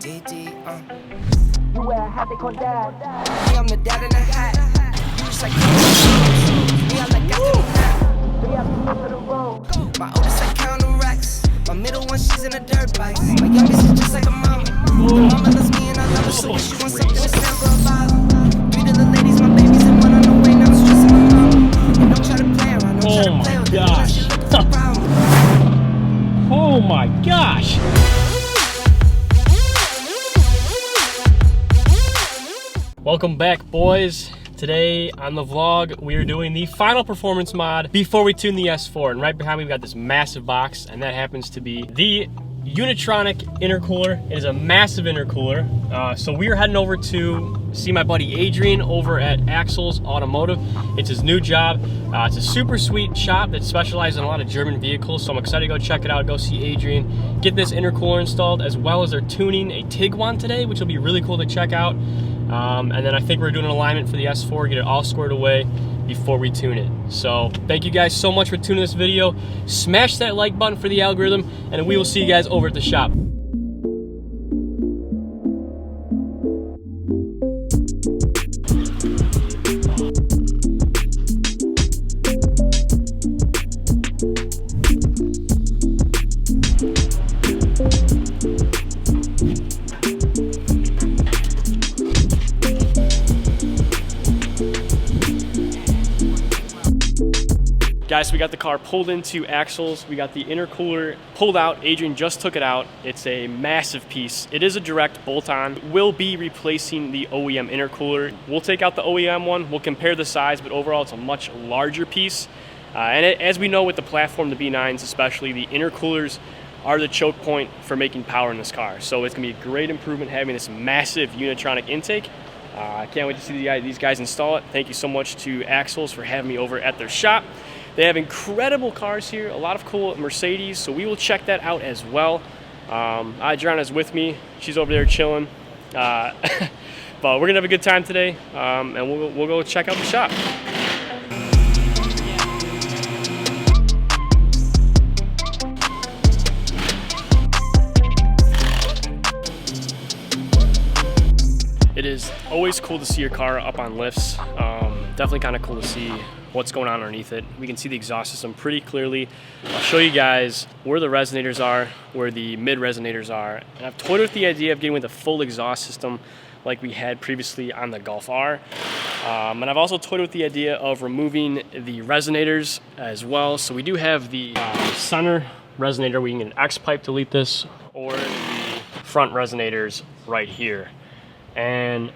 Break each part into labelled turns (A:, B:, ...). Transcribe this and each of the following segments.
A: You wear a hat, they call dad. Me, I'm the dad in the hat. You just like me, I like after the hat. We have to go for the road. My oldest, I count the racks. My middle one, she's in a dirt bike. My youngest is just like a mama. My mama loves me and I love her, so if she wants something, it's never about. Three little ladies, my babies, and one on the way. Now I'm stressing my mama. And don't try to play around, don't try to play with me.
B: Oh my gosh! Welcome back, boys. Today on the vlog, we are doing the final performance mod before we tune the S4. And right behind me, we've got this massive box, and that happens to be the Unitronic Intercooler. It is a massive intercooler. So we are heading over to see my buddy Adrian over at Axels Automotive. It's his new job. It's a super sweet shop that specializes in a lot of German vehicles, so I'm excited to go check it out, go see Adrian, get this intercooler installed, as well as they're tuning a Tiguan today, which will be really cool to check out. And then I think we're doing an alignment for the S4, get it all squared away before we tune it. So thank you guys so much for tuning this video. Smash that like button for the algorithm, and we will see you guys over at the shop. Guys, so we got the car pulled into Axels. We got the intercooler pulled out. Adrian just took it out. It's a massive piece. It is a direct bolt-on. We'll be replacing the OEM intercooler. We'll take out the OEM one. We'll compare the size, but overall it's a much larger piece. As we know with the platform, the B9s especially, the intercoolers are the choke point for making power in this car. So it's gonna be a great improvement having this massive Unitronic intake. I can't wait to see these guys install it. Thank you so much to Axels for having me over at their shop. They have incredible cars here, a lot of cool Mercedes, so we will check that out as well. Adriana's with me. She's over there chilling. But we're gonna have a good time today, and we'll go check out the shop. It is always cool to see your car up on lifts. Definitely kind of cool to see what's going on underneath it. We can see the exhaust system pretty clearly. I'll show you guys where the resonators are, where the mid resonators are. And I've toyed with the idea of getting with a full exhaust system like we had previously on the Golf R. And I've also toyed with the idea of removing the resonators as well. So we do have the center resonator. We can get an X pipe to delete this, or the front resonators right here. And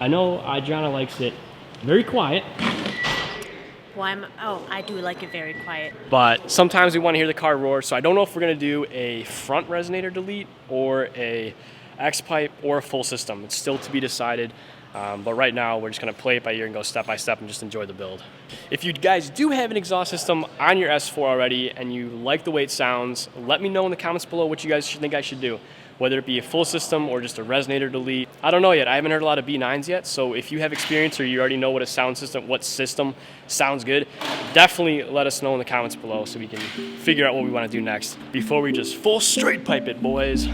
B: I know Adriana likes it very quiet.
C: Well, I do like it very quiet.
B: But sometimes we want to hear the car roar, so I don't know if we're going to do a front resonator delete or a X-pipe or a full system. It's still to be decided, but right now we're just going to play it by ear and go step by step and just enjoy the build. If you guys do have an exhaust system on your S4 already and you like the way it sounds, let me know in the comments below what you guys think I should do. Whether it be a full system or just a resonator delete. I don't know yet. I haven't heard a lot of B9s yet, so if you have experience or you already know what system sounds good, definitely let us know in the comments below so we can figure out what we want to do next before we just full straight pipe it, boys.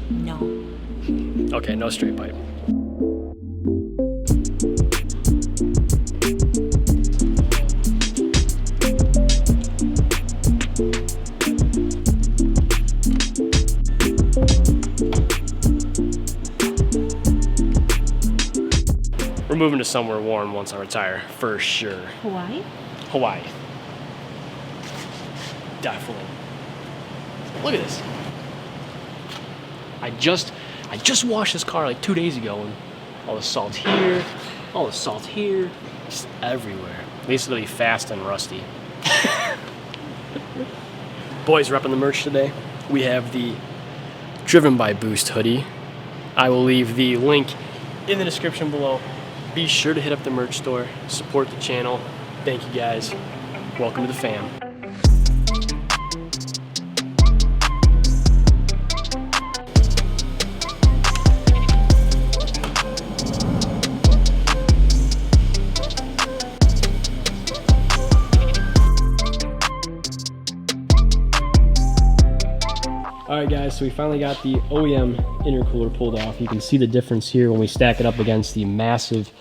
C: No.
B: Okay, no straight pipe. We're moving to somewhere warm once I retire, for sure.
C: Hawaii?
B: Hawaii. Definitely. Look at this. I just washed this car like 2 days ago, and all the salt here, all the salt here, just everywhere. At least it'll be fast and rusty. Boys, repping the merch today. We have the Driven by Boost hoodie. I will leave the link in the description below. Be sure to hit up the merch store, support the channel. Thank you guys. Welcome to the fam. All Alright guys, so we finally got the OEM intercooler pulled off. You can see the difference here when we stack it up against the massive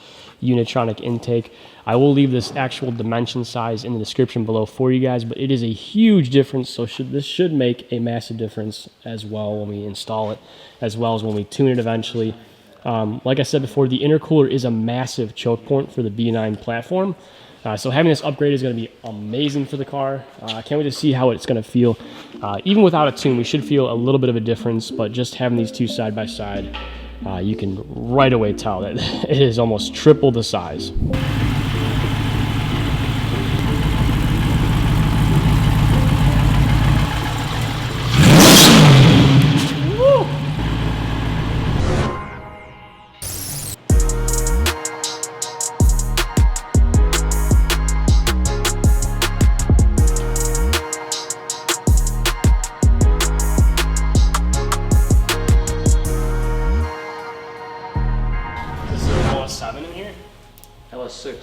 B: Unitronic intake. I will leave this actual dimension size in the description below for you guys, but it is a huge difference, so this should make a massive difference as well when we install it, as well as when we tune it eventually. Like I said before, the intercooler is a massive choke point for the B9 platform. So having this upgrade is going to be amazing for the car. I can't wait to see how it's going to feel. Even without a tune, we should feel a little bit of a difference, but just having these two side by side, you can right away tell that it is almost triple the size.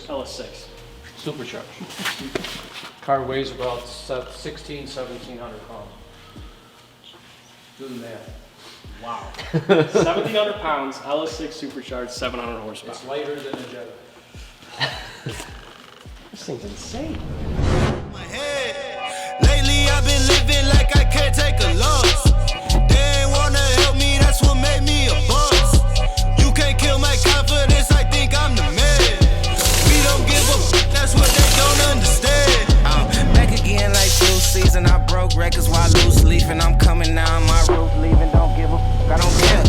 D: LS6. Supercharged. Car weighs about 1,700 pounds. Do the math.
B: Wow. 1,700 pounds, LS6 supercharged, 700 horsepower.
D: It's lighter than a Jetta.
B: This thing's insane.
E: Lately I've been living like I can't take a loss. They ain't wanna help me, that's what made me a boss. You can't kill my confidence, I think I'm the man. Don't give a f, that's what they don't understand. I'm back again like flu season. I broke records while loose leafing. I'm coming down my roof, leaving. Don't give a f, I don't care.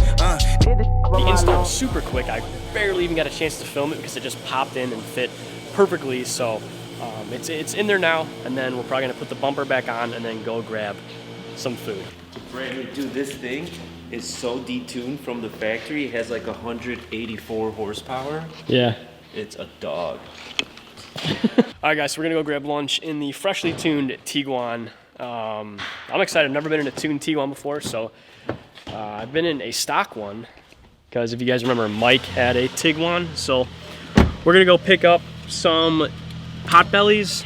B: The install was super quick. I barely even got a chance to film it because it just popped in and fit perfectly. So it's in there now, and then we're probably gonna put the bumper back on and then go grab some food.
F: Dude, this thing is so detuned from the factory. It has like 184 horsepower.
B: Yeah.
F: It's a dog.
B: Alright guys, so we're gonna go grab lunch in the freshly tuned Tiguan. I'm excited, I've never been in a tuned Tiguan before, so I've been in a stock one, because if you guys remember, Mike had a Tiguan, so we're gonna go pick up some hot bellies,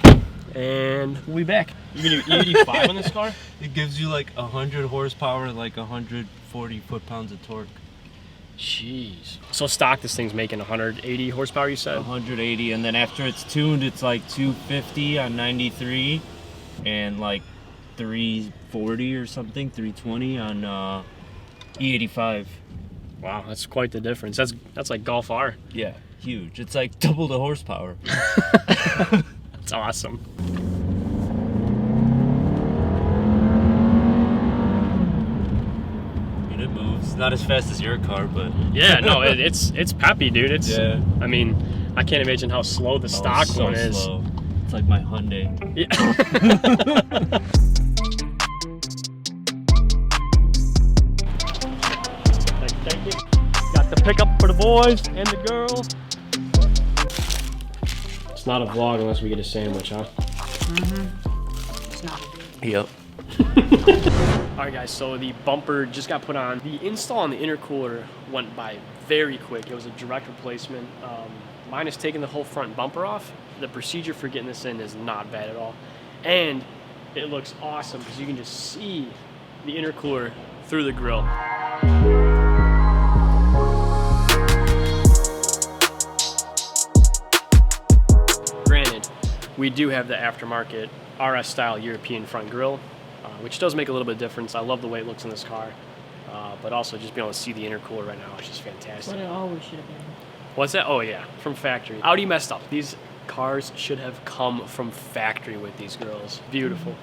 B: and we'll be back. You can do 85 on this car?
F: It gives you like 100 horsepower, like 140 foot-pounds of torque.
B: Jeez. So stock, this thing's making 180 horsepower, you said?
F: 180, and then after it's tuned, it's like 250 on 93, and like 340 or something, 320 on E85.
B: Wow, that's quite the difference. That's like Golf R.
F: Yeah, huge. It's like double the horsepower.
B: That's awesome.
F: Not as fast as your car, but
B: yeah, no, it's peppy, dude. It's
F: yeah.
B: I mean, I can't imagine how slow the stock
F: so
B: one is.
F: Slow. It's like my Hyundai.
B: Yeah. Thank you. Got the pickup for the boys and the girl. It's not a vlog unless we get a sandwich, huh?
C: Mm-hmm. It's not.
F: Yep.
B: Alright guys, so the bumper just got put on. The install on the intercooler went by very quick. It was a direct replacement. Minus taking the whole front bumper off. The procedure for getting this in is not bad at all. And it looks awesome because you can just see the intercooler through the grille. Granted, we do have the aftermarket RS style European front grille, which does make a little bit of difference. I love the way it looks in this car, but also just being able to see the intercooler right now is just fantastic.
C: What it always should have been.
B: What's that? Oh yeah, from factory. Audi messed up. These cars should have come from factory with these grills. Beautiful.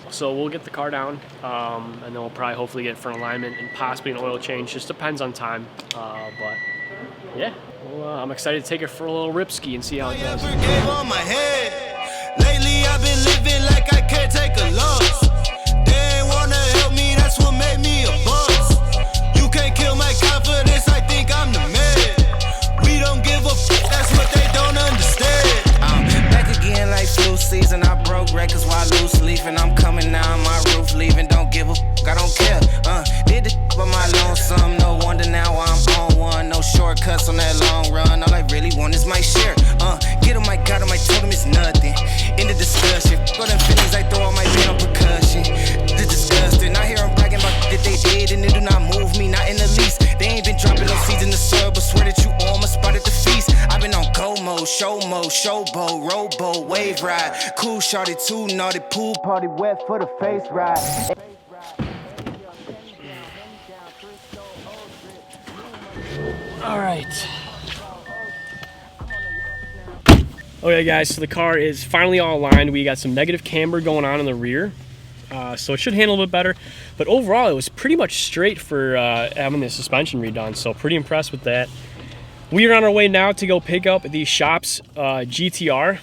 B: So we'll get the car down, and then we'll probably hopefully get front alignment and possibly an oil change. Just depends on time, but yeah. Well, I'm excited to take it for a little rip ski and see how it goes.
E: Lately I've been living like I can't take a loss. They ain't wanna help me, that's what made me a boss. You can't kill my confidence, I think I'm the man. We don't give a f, that's what they don't understand. I'm back again like flu season. I broke records while loose leafing. I'm coming down my roof, leaving. Don't give a f, I don't care. Did the by my lonesome, no wonder now I'm on one. No shortcuts on that long run. All I really want is my share. Get on my God, I told him it's nothing. In the discussion, go them feelings I throw on my beat on percussion. The disgusting, I hear him bragging about showboat, rowboat, wave ride. Cool shorty, too naughty, pool party, wet for the face ride.
B: All right. Okay guys, so the car is finally all aligned. We got some negative camber going on in the rear. So it should handle a little bit better. But overall, it was pretty much straight for having the suspension redone. So pretty impressed with that. We are on our way now to go pick up the shop's GTR.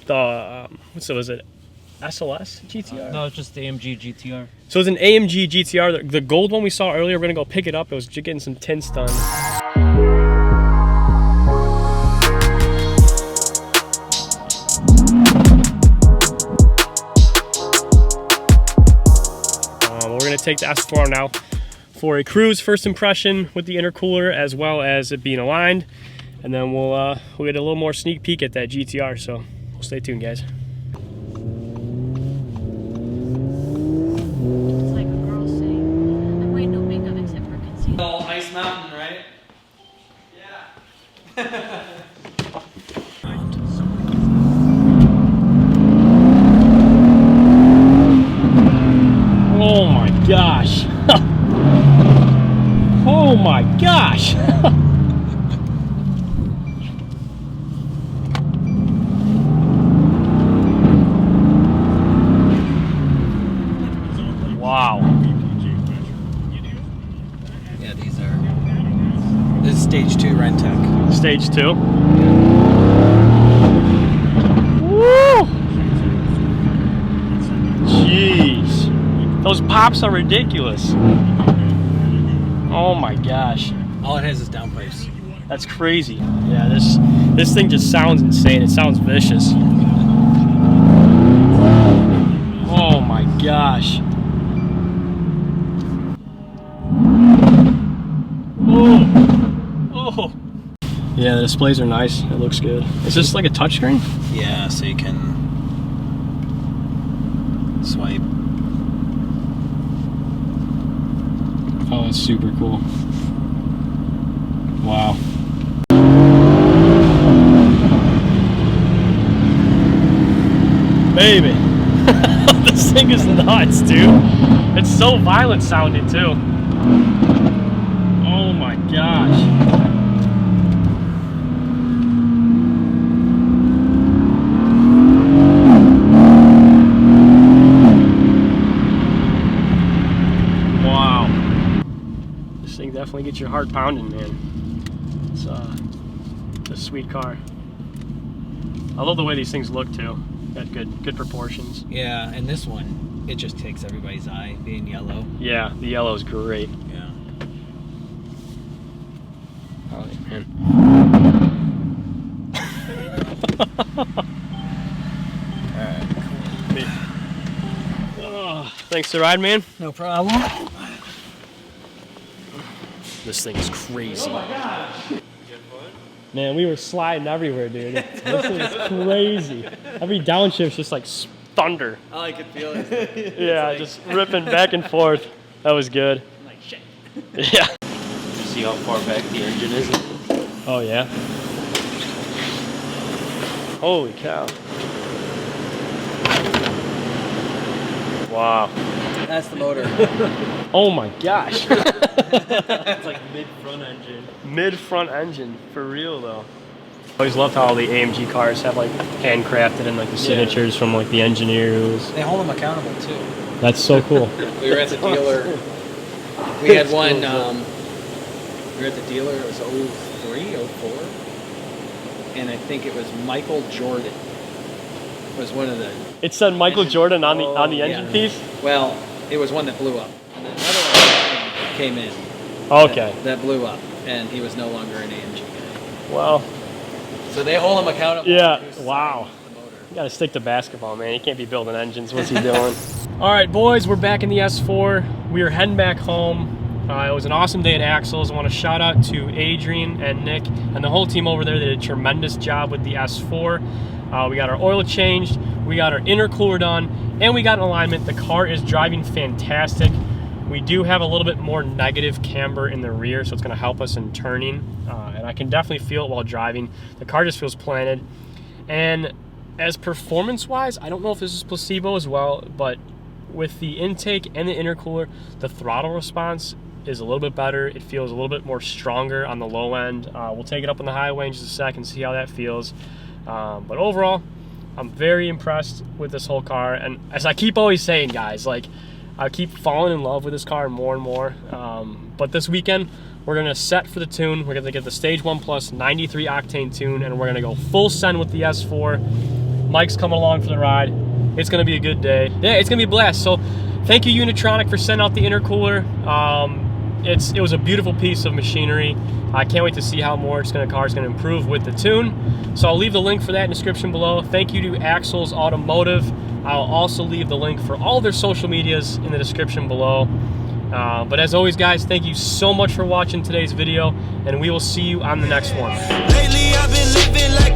B: The, was it? SLS GTR?
F: No, it's just the AMG GTR.
B: So it's an AMG GTR. The gold one we saw earlier, we're gonna go pick it up. It was just getting some tints done. We're gonna take the S4 now for a cruise first impression with the intercooler as well as it being aligned, and then we'll get a little more sneak peek at that GTR. So we'll stay tuned, guys.
C: It's like a girl saying, I'm wearing no makeup except for concealer.
G: Oh, Ice Mountain, right? Yeah.
B: Oh my gosh. Oh my gosh. Wow.
G: Yeah, these are. This is stage 2 rent tech.
B: Stage 2. Woo! Jeez. Those pops are ridiculous. Oh my gosh.
G: All it has is downpipes.
B: That's crazy. Yeah, this thing just sounds insane. It sounds vicious. Oh my gosh. Oh. Oh. Yeah, the displays are nice. It looks good. Is this like a touchscreen?
G: Yeah, so you can swipe.
B: Oh, that's super cool. Wow. Baby. This thing is nuts, dude. It's so violent sounding, too. Oh my gosh. Definitely get your heart pounding, man. It's a sweet car. I love the way these things look too. Got good proportions.
G: Yeah, and this one, it just takes everybody's eye, being yellow.
B: Yeah, the yellow is great.
G: Yeah.
B: Oh man.
G: Alright, cool.
B: Oh, thanks for the ride, man.
G: No problem.
B: This thing is crazy. Man, we were sliding everywhere, dude. This thing is crazy. Every downshift's just like thunder.
G: All I could feel is
B: Yeah, just ripping back and forth. That was good.
G: I'm like, shit.
B: Yeah.
F: See how far back the engine is?
B: Oh yeah. Holy cow. Wow.
G: That's the motor.
B: Oh my gosh.
F: It's like mid-front engine.
B: Mid-front engine, for real though. I always loved how all the AMG cars have like handcrafted and like the signatures from like the engineers.
G: They hold them accountable too.
B: That's so cool.
G: We were at the dealer. We had one. We were at the dealer. It was 03, 04, and I think it was Michael Jordan. Was one of the.
B: It said Michael Jordan on the engine piece.
G: Well, it was one that blew up, and then another one came in.
B: Okay.
G: That blew up, and he was no longer an AMG guy.
B: Well.
G: So they hold him accountable.
B: Yeah. Wow. You gotta stick to basketball, man. You can't be building engines. What's he doing? All right, boys, we're back in the S4. We are heading back home. It was an awesome day at Axels. I want to shout out to Adrian and Nick and the whole team over there. They did a tremendous job with the S4. We got our oil changed, we got our intercooler done, and we got an alignment. The car is driving fantastic. We do have a little bit more negative camber in the rear, so it's going to help us in turning. And I can definitely feel it while driving. The car just feels planted. And as performance-wise, I don't know if this is placebo as well, but with the intake and the intercooler, the throttle response is a little bit better. It feels a little bit more stronger on the low end. We'll take it up on the highway in just a second, see how that feels. But overall, I'm very impressed with this whole car. And as I keep always saying, guys, like, I keep falling in love with this car more and more. But this weekend, we're gonna set for the tune. We're gonna get the Stage 1 Plus 93 octane tune, and we're gonna go full send with the S4. Mike's coming along for the ride. It's gonna be a good day. Yeah, it's gonna be a blast. So thank you, Unitronic, for sending out the intercooler. It was a beautiful piece of machinery. I can't wait to see how more car's gonna improve with the tune. So I'll leave the link for that in the description below. Thank you to Axels Automotive. I'll also leave the link for all their social medias in the description below. But as always, guys, thank you so much for watching today's video, and we will see you on the next one.
E: Lately I've been living like